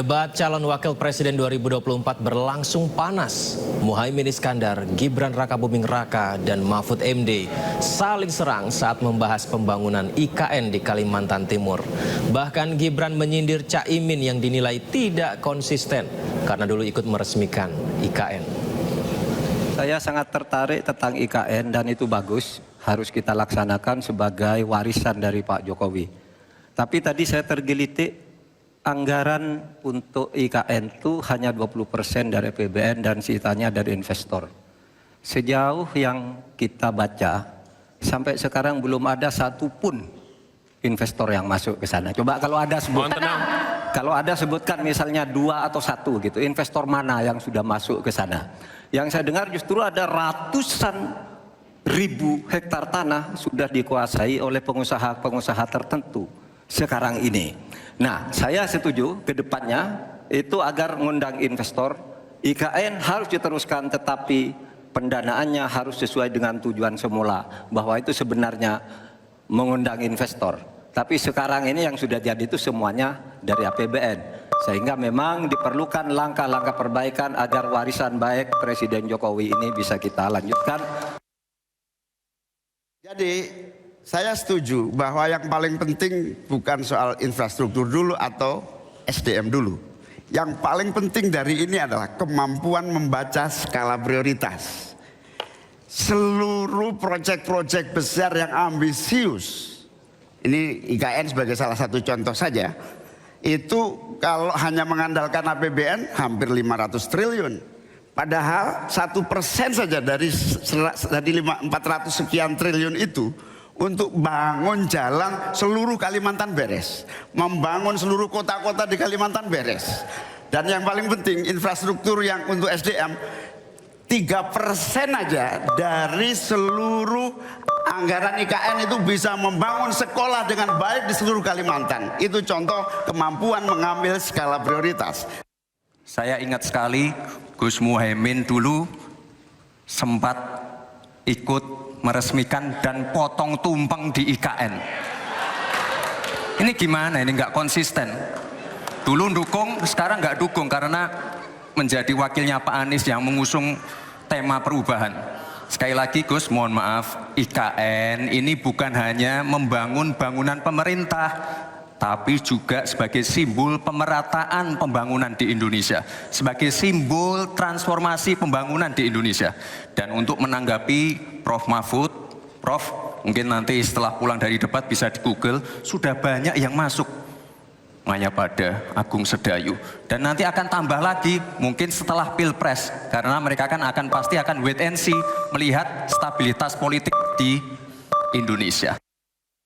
Debat calon wakil presiden 2024 berlangsung panas. Muhaimin Iskandar, Gibran Rakabuming Raka, dan Mahfud MD saling serang saat membahas pembangunan IKN di Kalimantan Timur. Bahkan Gibran menyindir Caimin yang dinilai tidak konsisten karena dulu ikut meresmikan IKN. Saya sangat tertarik tentang IKN dan itu bagus, harus kita laksanakan sebagai warisan dari Pak Jokowi. Tapi tadi saya tergelitik. Anggaran untuk IKN itu hanya 20% dari APBN dan sisanya dari investor. Sejauh yang kita baca, sampai sekarang belum ada satupun investor yang masuk ke sana. Coba kalau ada sebutkan, sebutkan misalnya 2 atau 1 gitu, investor mana yang sudah masuk ke sana. Yang saya dengar justru ada ratusan ribu hektar tanah sudah dikuasai oleh pengusaha-pengusaha tertentu sekarang ini. Nah, saya setuju ke depannya itu agar mengundang investor. IKN harus diteruskan tetapi pendanaannya harus sesuai dengan tujuan semula, bahwa itu sebenarnya mengundang investor. Tapi sekarang ini yang sudah jadi itu semuanya dari APBN. Sehingga memang diperlukan langkah-langkah perbaikan agar warisan baik Presiden Jokowi ini bisa kita lanjutkan. Jadi saya setuju bahwa yang paling penting bukan soal infrastruktur dulu atau SDM dulu. Yang paling penting dari ini adalah kemampuan membaca skala prioritas. Seluruh proyek-proyek besar yang ambisius, ini IKN sebagai salah satu contoh saja, itu kalau hanya mengandalkan APBN hampir 500 triliun. Padahal 1% saja dari 400 sekian triliun itu untuk bangun jalan seluruh Kalimantan beres, membangun seluruh kota-kota di Kalimantan beres. Dan yang paling penting infrastruktur yang untuk SDM 3% aja dari seluruh anggaran IKN itu bisa membangun sekolah dengan baik di seluruh Kalimantan. Itu contoh kemampuan mengambil skala prioritas. Saya ingat sekali Gus Muhaimin dulu sempat ikut meresmikan dan potong tumpeng di IKN. Ini gimana? Ini nggak konsisten. Dulu dukung, sekarang nggak dukung karena menjadi wakilnya Pak Anies yang mengusung tema perubahan. Sekali lagi Gus, mohon maaf, IKN ini bukan hanya membangun bangunan pemerintah, tapi juga sebagai simbol pemerataan pembangunan di Indonesia, sebagai simbol transformasi pembangunan di Indonesia. Dan untuk menanggapi Prof. Mahfud, Prof, mungkin nanti setelah pulang dari debat bisa di Google, sudah banyak yang masuk Mayapada, Agung Sedayu, dan nanti akan tambah lagi mungkin setelah Pilpres, karena mereka pasti akan wait and see melihat stabilitas politik di Indonesia.